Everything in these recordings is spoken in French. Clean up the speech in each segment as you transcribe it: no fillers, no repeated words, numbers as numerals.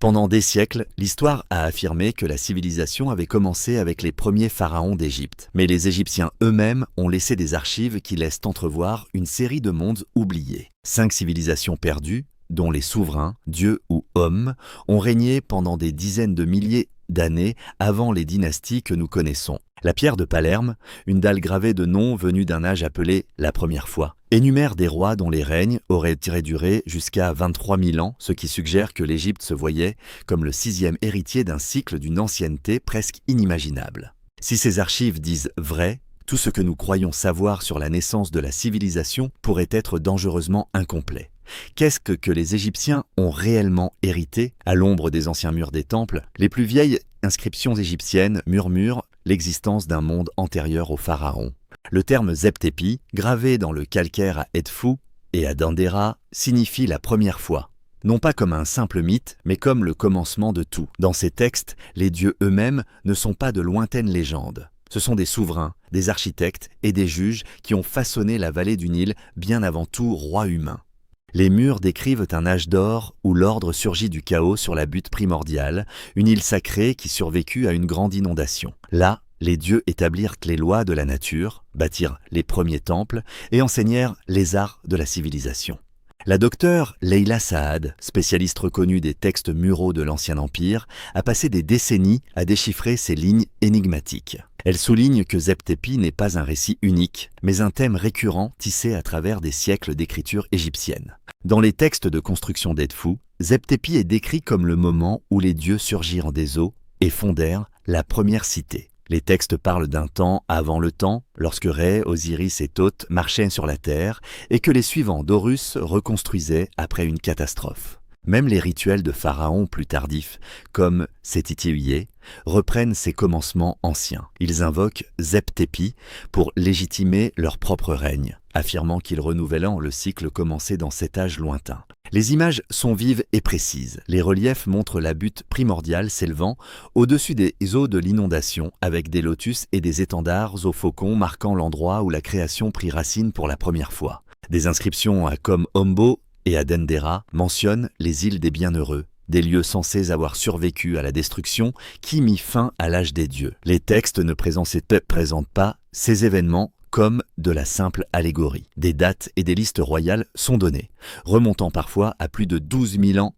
Pendant des siècles, l'histoire a affirmé que la civilisation avait commencé avec les premiers pharaons d'Égypte. Mais les Égyptiens eux-mêmes ont laissé des archives qui laissent entrevoir une série de mondes oubliés. 5 civilisations perdues, dont les souverains, dieux ou hommes, ont régné pendant des dizaines de milliers d'années avant les dynasties que nous connaissons. La pierre de Palerme, une dalle gravée de noms venus d'un âge appelé la première fois, énumère des rois dont les règnes auraient duré jusqu'à 23 000 ans, ce qui suggère que l'Égypte se voyait comme le 6e héritier d'un cycle d'une ancienneté presque inimaginable. Si ces archives disent vrai, tout ce que nous croyons savoir sur la naissance de la civilisation pourrait être dangereusement incomplet. Qu'est-ce que les Égyptiens ont réellement hérité? À l'ombre des anciens murs des temples, les plus vieilles inscriptions égyptiennes murmurent l'existence d'un monde antérieur aux pharaons. Le terme Zep-Tepi, gravé dans le calcaire à Edfou et à Dendera, signifie la première fois. Non pas comme un simple mythe, mais comme le commencement de tout. Dans ces textes, les dieux eux-mêmes ne sont pas de lointaines légendes. Ce sont des souverains, des architectes et des juges qui ont façonné la vallée du Nil bien avant tout roi humain. Les murs décrivent un âge d'or où l'ordre surgit du chaos sur la butte primordiale, une île sacrée qui survécut à une grande inondation. Là, les dieux établirent les lois de la nature, bâtirent les premiers temples et enseignèrent les arts de la civilisation. La docteure Leila Saad, spécialiste reconnue des textes muraux de l'Ancien Empire, a passé des décennies à déchiffrer ces lignes énigmatiques. Elle souligne que Zep-Tepi n'est pas un récit unique, mais un thème récurrent tissé à travers des siècles d'écriture égyptienne. Dans les textes de construction d'Edfou, Zep-Tepi est décrit comme le moment où les dieux surgirent des eaux et fondèrent la première cité. Les textes parlent d'un temps avant le temps, lorsque Rê, Osiris et Thoth marchaient sur la terre et que les suivants d'Horus reconstruisaient après une catastrophe. Même les rituels de pharaons plus tardifs, comme Sétiti-Uye, reprennent ces commencements anciens. Ils invoquent Zep-Tepi pour légitimer leur propre règne, affirmant qu'ils renouvelant le cycle commencé dans cet âge lointain. Les images sont vives et précises. Les reliefs montrent la butte primordiale s'élevant au-dessus des eaux de l'inondation avec des lotus et des étendards aux faucons marquant l'endroit où la création prit racine pour la première fois. Des inscriptions à Kom-Ombo et à Dendera mentionnent les îles des bienheureux, des lieux censés avoir survécu à la destruction qui mit fin à l'âge des dieux. Les textes ne présentent pas ces événements comme de la simple allégorie. Des dates et des listes royales sont données, remontant parfois à plus de 12 000 ans,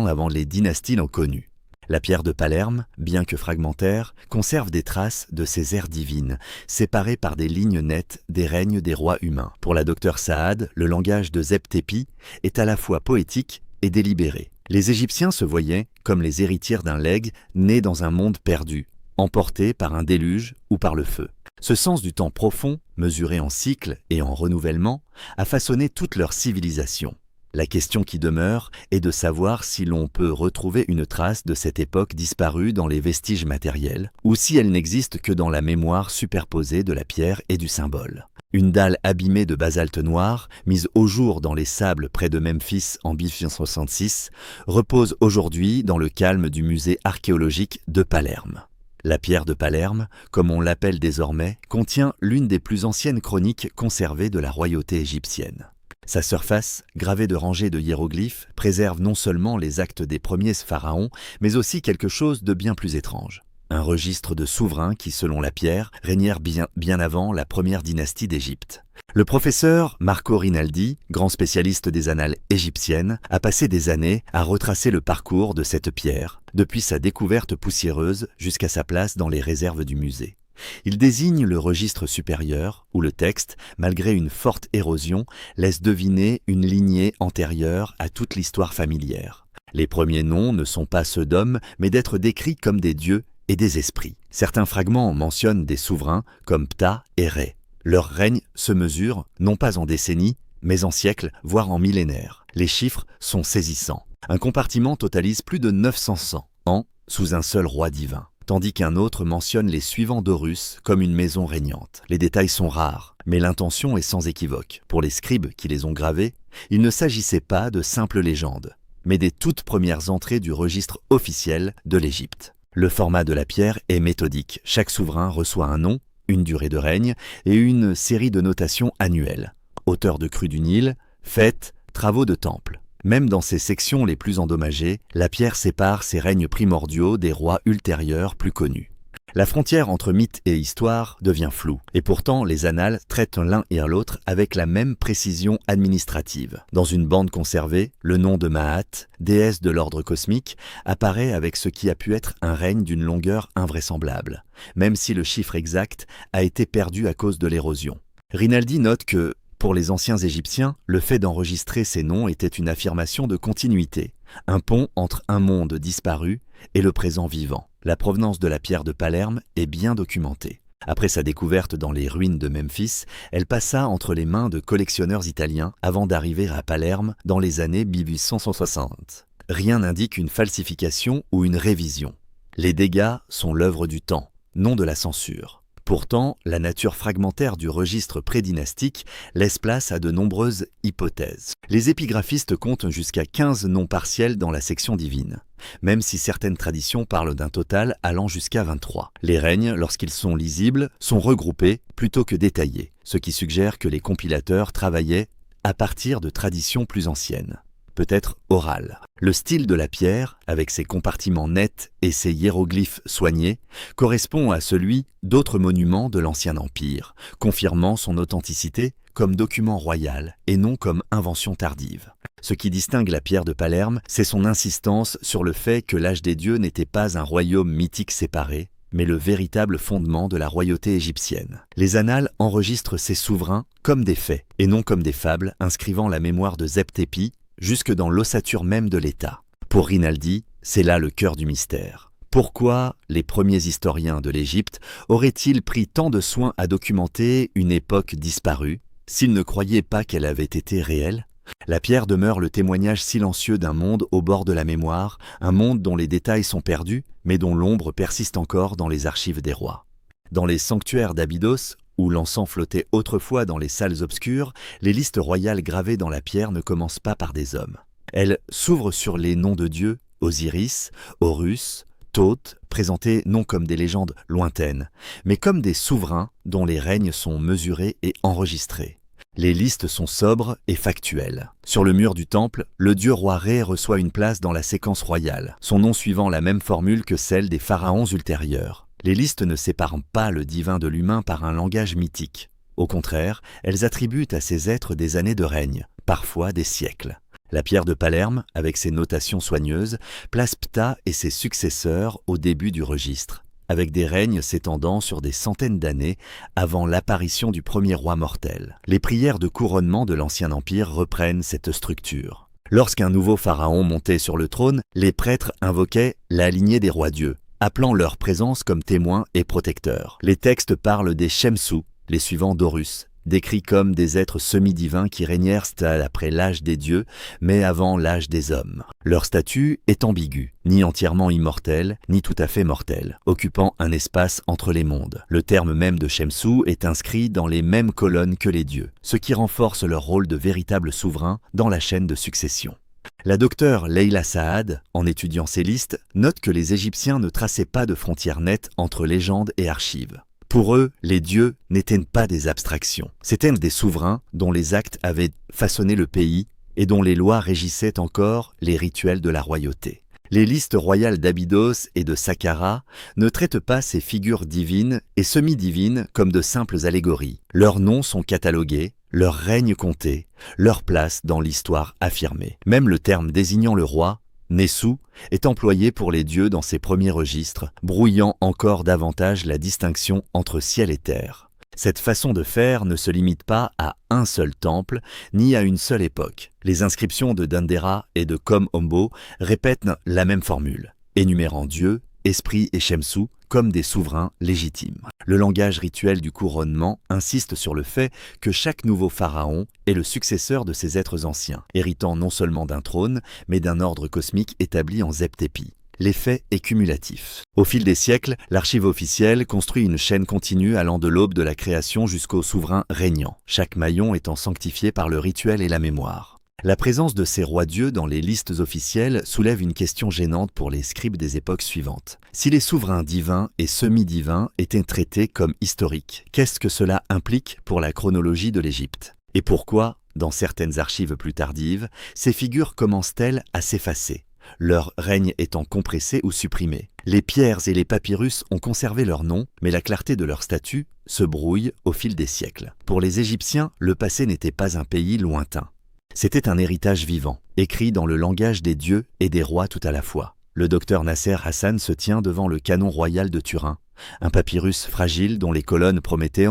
avant les dynasties l'ont connu. La pierre de Palerme, bien que fragmentaire, conserve des traces de ces ères divines, séparées par des lignes nettes des règnes des rois humains. Pour la docteure Saad, le langage de Zep-Tepi est à la fois poétique et délibéré. Les Égyptiens se voyaient comme les héritiers d'un legs né dans un monde perdu, emporté par un déluge ou par le feu. Ce sens du temps profond, mesuré en cycles et en renouvellement, a façonné toute leur civilisation. La question qui demeure est de savoir si l'on peut retrouver une trace de cette époque disparue dans les vestiges matériels, ou si elle n'existe que dans la mémoire superposée de la pierre et du symbole. Une dalle abîmée de basalte noir, mise au jour dans les sables près de Memphis en 1966, repose aujourd'hui dans le calme du musée archéologique de Palerme. La pierre de Palerme, comme on l'appelle désormais, contient l'une des plus anciennes chroniques conservées de la royauté égyptienne. Sa surface, gravée de rangées de hiéroglyphes, préserve non seulement les actes des premiers pharaons, mais aussi quelque chose de bien plus étrange. Un registre de souverains qui, selon la pierre, régnèrent bien avant la première dynastie d'Égypte. Le professeur Marco Rinaldi, grand spécialiste des annales égyptiennes, a passé des années à retracer le parcours de cette pierre, depuis sa découverte poussiéreuse jusqu'à sa place dans les réserves du musée. Il désigne le registre supérieur, où le texte, malgré une forte érosion, laisse deviner une lignée antérieure à toute l'histoire familière. Les premiers noms ne sont pas ceux d'hommes, mais d'êtres décrits comme des dieux et des esprits. Certains fragments mentionnent des souverains comme Ptah et Rê. Leur règne se mesure, non pas en décennies, mais en siècles, voire en millénaires. Les chiffres sont saisissants. Un compartiment totalise plus de 900 ans sous un seul roi divin, tandis qu'un autre mentionne les suivants d'Horus comme une maison régnante. Les détails sont rares, mais l'intention est sans équivoque. Pour les scribes qui les ont gravés, il ne s'agissait pas de simples légendes, mais des toutes premières entrées du registre officiel de l'Égypte. Le format de la pierre est méthodique. Chaque souverain reçoit un nom, une durée de règne et une série de notations annuelles. Hauteur de crue du Nil, fêtes, travaux de temple. Même dans ses sections les plus endommagées, la pierre sépare ces règnes primordiaux des rois ultérieurs plus connus. La frontière entre mythe et histoire devient floue, et pourtant les annales traitent l'un et l'autre avec la même précision administrative. Dans une bande conservée, le nom de Maat, déesse de l'ordre cosmique, apparaît avec ce qui a pu être un règne d'une longueur invraisemblable, même si le chiffre exact a été perdu à cause de l'érosion. Rinaldi note que, pour les anciens Égyptiens, le fait d'enregistrer ces noms était une affirmation de continuité, un pont entre un monde disparu et le présent vivant. La provenance de la pierre de Palerme est bien documentée. Après sa découverte dans les ruines de Memphis, elle passa entre les mains de collectionneurs italiens avant d'arriver à Palerme dans les années 1860. Rien n'indique une falsification ou une révision. Les dégâts sont l'œuvre du temps, non de la censure. Pourtant, la nature fragmentaire du registre prédynastique laisse place à de nombreuses hypothèses. Les épigraphistes comptent jusqu'à 15 noms partiels dans la section divine, même si certaines traditions parlent d'un total allant jusqu'à 23. Les règnes, lorsqu'ils sont lisibles, sont regroupés plutôt que détaillés, ce qui suggère que les compilateurs travaillaient à partir de traditions plus anciennes, peut-être orales. Le style de la pierre, avec ses compartiments nets et ses hiéroglyphes soignés, correspond à celui d'autres monuments de l'Ancien Empire, confirmant son authenticité comme document royal et non comme invention tardive. Ce qui distingue la pierre de Palerme, c'est son insistance sur le fait que l'âge des dieux n'était pas un royaume mythique séparé, mais le véritable fondement de la royauté égyptienne. Les annales enregistrent ces souverains comme des faits, et non comme des fables, inscrivant la mémoire de Zep-Tépi jusque dans l'ossature même de l'État. Pour Rinaldi, c'est là le cœur du mystère. Pourquoi les premiers historiens de l'Égypte auraient-ils pris tant de soin à documenter une époque disparue, s'ils ne croyaient pas qu'elle avait été réelle? La pierre demeure le témoignage silencieux d'un monde au bord de la mémoire, un monde dont les détails sont perdus, mais dont l'ombre persiste encore dans les archives des rois. Dans les sanctuaires d'Abydos, où l'encens flottait autrefois dans les salles obscures, les listes royales gravées dans la pierre ne commencent pas par des hommes. Elles s'ouvrent sur les noms de dieux, Osiris, Horus, Thoth, présentés non comme des légendes lointaines, mais comme des souverains dont les règnes sont mesurés et enregistrés. Les listes sont sobres et factuelles. Sur le mur du temple, le dieu roi Ré reçoit une place dans la séquence royale, son nom suivant la même formule que celle des pharaons ultérieurs. Les listes ne séparent pas le divin de l'humain par un langage mythique. Au contraire, elles attribuent à ces êtres des années de règne, parfois des siècles. La pierre de Palerme, avec ses notations soigneuses, place Ptah et ses successeurs au début du registre, avec des règnes s'étendant sur des centaines d'années avant l'apparition du premier roi mortel. Les prières de couronnement de l'Ancien Empire reprennent cette structure. Lorsqu'un nouveau pharaon montait sur le trône, les prêtres invoquaient la lignée des rois-dieux, appelant leur présence comme témoins et protecteurs. Les textes parlent des Shemsu, les suivants d'Horus, décrits comme des êtres semi-divins qui régnèrent après l'âge des dieux, mais avant l'âge des hommes. Leur statut est ambigu, ni entièrement immortel, ni tout à fait mortel, occupant un espace entre les mondes. Le terme même de Shemsu est inscrit dans les mêmes colonnes que les dieux, ce qui renforce leur rôle de véritable souverain dans la chaîne de succession. La docteure Leila Saad, en étudiant ces listes, note que les Égyptiens ne traçaient pas de frontières nettes entre légendes et archives. Pour eux, les dieux n'étaient pas des abstractions. C'étaient des souverains dont les actes avaient façonné le pays et dont les lois régissaient encore les rituels de la royauté. Les listes royales d'Abydos et de Saqqara ne traitent pas ces figures divines et semi-divines comme de simples allégories. Leurs noms sont catalogués, leur règne compté, leur place dans l'histoire affirmée. Même le terme désignant le roi, Nessu, est employé pour les dieux dans ses premiers registres, brouillant encore davantage la distinction entre ciel et terre. Cette façon de faire ne se limite pas à un seul temple, ni à une seule époque. Les inscriptions de Dendera et de Kom Ombo répètent la même formule, énumérant Dieu, Esprit et Shemsu comme des souverains légitimes. Le langage rituel du couronnement insiste sur le fait que chaque nouveau pharaon est le successeur de ces êtres anciens, héritant non seulement d'un trône, mais d'un ordre cosmique établi en Zep-Tépi. L'effet est cumulatif. Au fil des siècles, l'archive officielle construit une chaîne continue allant de l'aube de la création jusqu'au souverain régnant, chaque maillon étant sanctifié par le rituel et la mémoire. La présence de ces rois-dieux dans les listes officielles soulève une question gênante pour les scribes des époques suivantes. Si les souverains divins et semi-divins étaient traités comme historiques, qu'est-ce que cela implique pour la chronologie de l'Égypte? Et pourquoi Dans certaines archives plus tardives, ces figures commencent-elles à s'effacer, leur règne étant compressé ou supprimé. Les pierres et les papyrus ont conservé leur nom, mais la clarté de leur statut se brouille au fil des siècles. Pour les Égyptiens, le passé n'était pas un pays lointain. C'était un héritage vivant, écrit dans le langage des dieux et des rois tout à la fois. Le docteur Nasser Hassan se tient devant le canon royal de Turin, un papyrus fragile dont les colonnes promettaient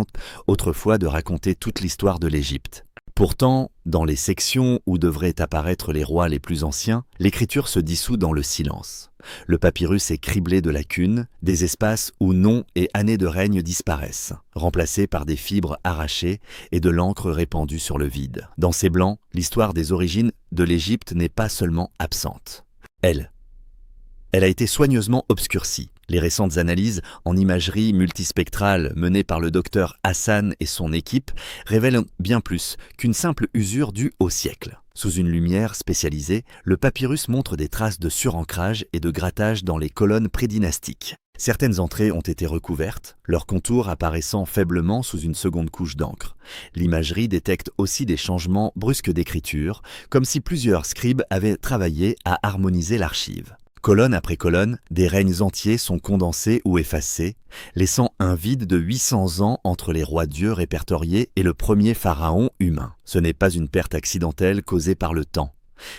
autrefois de raconter toute l'histoire de l'Égypte. Pourtant, dans les sections où devraient apparaître les rois les plus anciens, l'écriture se dissout dans le silence. Le papyrus est criblé de lacunes, des espaces où noms et années de règne disparaissent, remplacés par des fibres arrachées et de l'encre répandue sur le vide. Dans ces blancs, l'histoire des origines de l'Égypte n'est pas seulement absente. Elle a été soigneusement obscurcie. Les récentes analyses en imagerie multispectrale menées par le docteur Hassan et son équipe révèlent bien plus qu'une simple usure due au siècle. Sous une lumière spécialisée, le papyrus montre des traces de surancrage et de grattage dans les colonnes prédynastiques. Certaines entrées ont été recouvertes, leurs contours apparaissant faiblement sous une seconde couche d'encre. L'imagerie détecte aussi des changements brusques d'écriture, comme si plusieurs scribes avaient travaillé à harmoniser l'archive. Colonne après colonne, des règnes entiers sont condensés ou effacés, laissant un vide de 800 ans entre les rois-dieux répertoriés et le premier pharaon humain. Ce n'est pas une perte accidentelle causée par le temps.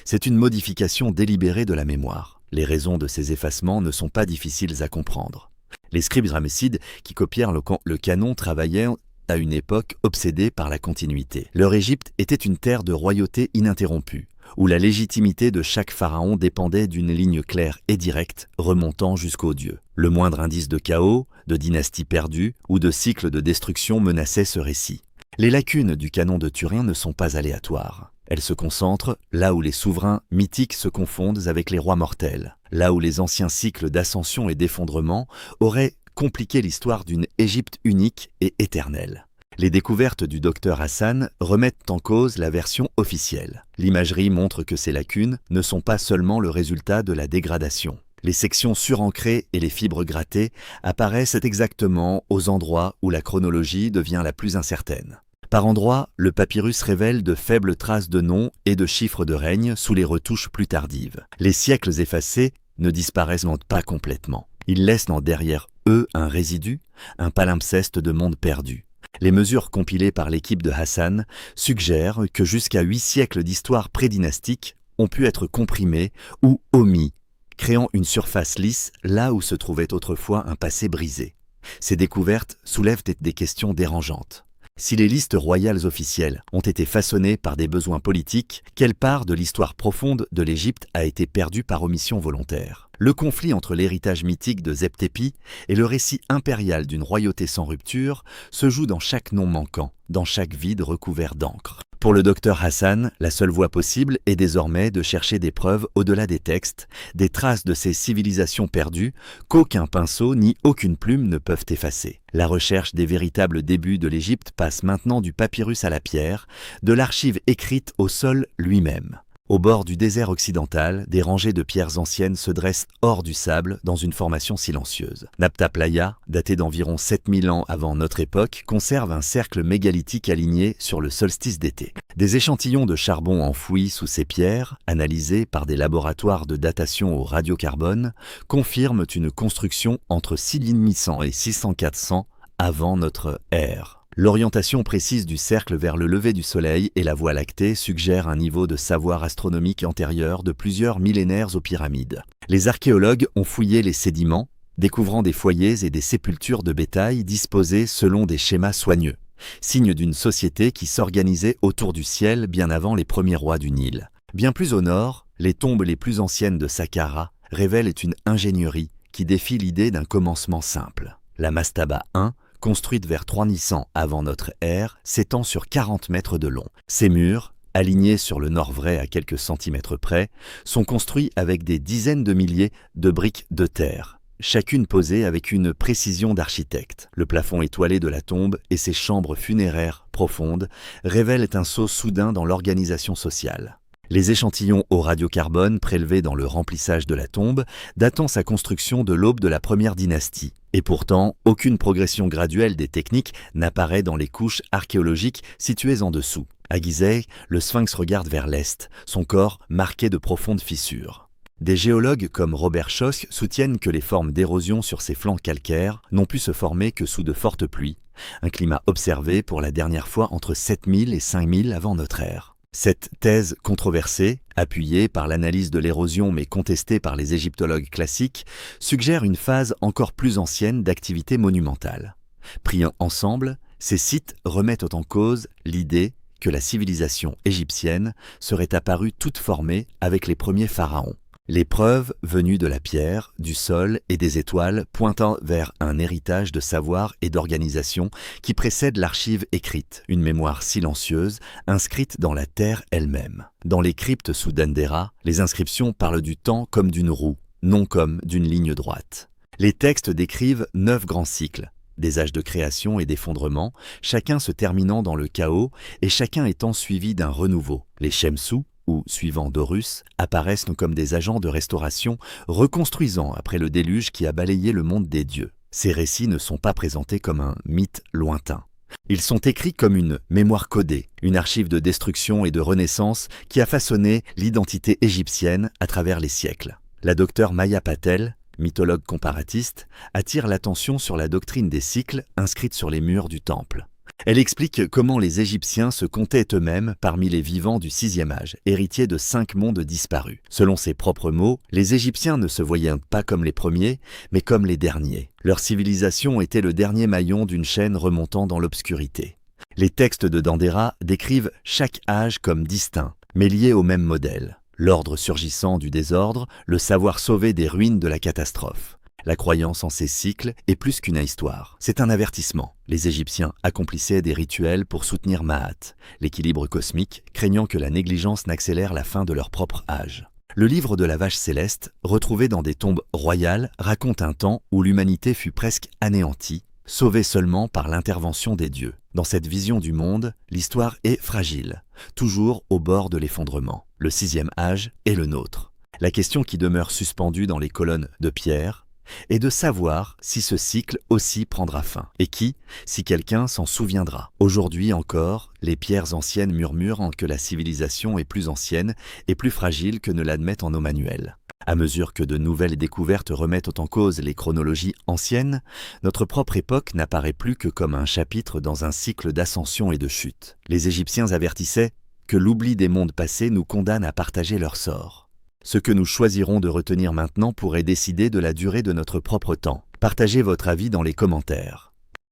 C'est une modification délibérée de la mémoire. Les raisons de ces effacements ne sont pas difficiles à comprendre. Les scribes ramessides qui copièrent le canon travaillaient à une époque obsédée par la continuité. Leur Égypte était une terre de royauté ininterrompue, où la légitimité de chaque pharaon dépendait d'une ligne claire et directe remontant jusqu'aux dieux. Le moindre indice de chaos, de dynastie perdue ou de cycle de destruction menaçait ce récit. Les lacunes du canon de Turin ne sont pas aléatoires. Elles se concentrent là où les souverains mythiques se confondent avec les rois mortels, là où les anciens cycles d'ascension et d'effondrement auraient compliqué l'histoire d'une Égypte unique et éternelle. Les découvertes du docteur Hassan remettent en cause la version officielle. L'imagerie montre que ces lacunes ne sont pas seulement le résultat de la dégradation. Les sections surancrées et les fibres grattées apparaissent exactement aux endroits où la chronologie devient la plus incertaine. Par endroits, le papyrus révèle de faibles traces de noms et de chiffres de règne sous les retouches plus tardives. Les siècles effacés ne disparaissent pas complètement. Ils laissent derrière eux un résidu, un palimpseste de monde perdu. Les mesures compilées par l'équipe de Hassan suggèrent que jusqu'à 8 siècles d'histoire prédynastique ont pu être comprimés ou omis, créant une surface lisse là où se trouvait autrefois un passé brisé. Ces découvertes soulèvent des questions dérangeantes. Si les listes royales officielles ont été façonnées par des besoins politiques, quelle part de l'histoire profonde de l'Égypte a été perdue par omission volontaire? Le conflit entre l'héritage mythique de Zep-Tépi et le récit impérial d'une royauté sans rupture se joue dans chaque nom manquant, dans chaque vide recouvert d'encre. Pour le docteur Hassan, la seule voie possible est désormais de chercher des preuves au-delà des textes, des traces de ces civilisations perdues qu'aucun pinceau ni aucune plume ne peuvent effacer. La recherche des véritables débuts de l'Égypte passe maintenant du papyrus à la pierre, de l'archive écrite au sol lui-même. Au bord du désert occidental, des rangées de pierres anciennes se dressent hors du sable dans une formation silencieuse. Nabta Playa, daté d'environ 7000 ans avant notre époque, conserve un cercle mégalithique aligné sur le solstice d'été. Des échantillons de charbon enfouis sous ces pierres, analysés par des laboratoires de datation au radiocarbone, confirment une construction entre 6800 et 6400 avant notre ère. L'orientation précise du cercle vers le lever du soleil et la Voie lactée suggère un niveau de savoir astronomique antérieur de plusieurs millénaires aux pyramides. Les archéologues ont fouillé les sédiments, découvrant des foyers et des sépultures de bétail disposés selon des schémas soigneux, signe d'une société qui s'organisait autour du ciel bien avant les premiers rois du Nil. Bien plus au nord, les tombes les plus anciennes de Saqqara révèlent une ingénierie qui défie l'idée d'un commencement simple. La Mastaba I, construite vers 3100 avant notre ère, s'étend sur 40 mètres de long. Ces murs, alignés sur le nord vrai à quelques centimètres près, sont construits avec des dizaines de milliers de briques de terre, chacune posée avec une précision d'architecte. Le plafond étoilé de la tombe et ses chambres funéraires profondes révèlent un saut soudain dans l'organisation sociale. Les échantillons au radiocarbone prélevés dans le remplissage de la tombe datant sa construction de l'aube de la première dynastie. Et pourtant, aucune progression graduelle des techniques n'apparaît dans les couches archéologiques situées en dessous. À Gizeh, le sphinx regarde vers l'est, son corps marqué de profondes fissures. Des géologues comme Robert Schoch soutiennent que les formes d'érosion sur ses flancs calcaires n'ont pu se former que sous de fortes pluies, un climat observé pour la dernière fois entre 7000 et 5000 avant notre ère. Cette thèse controversée, appuyée par l'analyse de l'érosion mais contestée par les égyptologues classiques, suggère une phase encore plus ancienne d'activité monumentale. Pris ensemble, ces sites remettent en cause l'idée que la civilisation égyptienne serait apparue toute formée avec les premiers pharaons. Les preuves venues de la pierre, du sol et des étoiles pointant vers un héritage de savoir et d'organisation qui précède l'archive écrite, une mémoire silencieuse inscrite dans la terre elle-même. Dans les cryptes sous Dendera, les inscriptions parlent du temps comme d'une roue, non comme d'une ligne droite. Les textes décrivent 9 grands cycles, des âges de création et d'effondrement, chacun se terminant dans le chaos et chacun étant suivi d'un renouveau. Les Shemsu, ou suivant d'Horus, apparaissent comme des agents de restauration reconstruisant après le déluge qui a balayé le monde des dieux. Ces récits ne sont pas présentés comme un mythe lointain. Ils sont écrits comme une mémoire codée, une archive de destruction et de renaissance qui a façonné l'identité égyptienne à travers les siècles. La docteure Maya Patel, mythologue comparatiste, attire l'attention sur la doctrine des cycles inscrite sur les murs du temple. Elle explique comment les Égyptiens se comptaient eux-mêmes parmi les vivants du 6e âge, héritiers de 5 mondes disparus. Selon ses propres mots, les Égyptiens ne se voyaient pas comme les premiers, mais comme les derniers. Leur civilisation était le dernier maillon d'une chaîne remontant dans l'obscurité. Les textes de Dendera décrivent chaque âge comme distinct, mais lié au même modèle. L'ordre surgissant du désordre, le savoir sauvé des ruines de la catastrophe. La croyance en ces cycles est plus qu'une histoire. C'est un avertissement. Les Égyptiens accomplissaient des rituels pour soutenir Maat, l'équilibre cosmique, craignant que la négligence n'accélère la fin de leur propre âge. Le livre de la vache céleste, retrouvé dans des tombes royales, raconte un temps où l'humanité fut presque anéantie, sauvée seulement par l'intervention des dieux. Dans cette vision du monde, l'histoire est fragile, toujours au bord de l'effondrement. Le 6e âge est le nôtre. La question qui demeure suspendue dans les colonnes de pierre est de savoir si ce cycle aussi prendra fin, et qui, si quelqu'un s'en souviendra. Aujourd'hui encore, les pierres anciennes murmurent que la civilisation est plus ancienne et plus fragile que ne l'admettent en nos manuels. À mesure que de nouvelles découvertes remettent en cause les chronologies anciennes, notre propre époque n'apparaît plus que comme un chapitre dans un cycle d'ascension et de chute. Les Égyptiens avertissaient que l'oubli des mondes passés nous condamne à partager leur sort. Ce que nous choisirons de retenir maintenant pourrait décider de la durée de notre propre temps. Partagez votre avis dans les commentaires.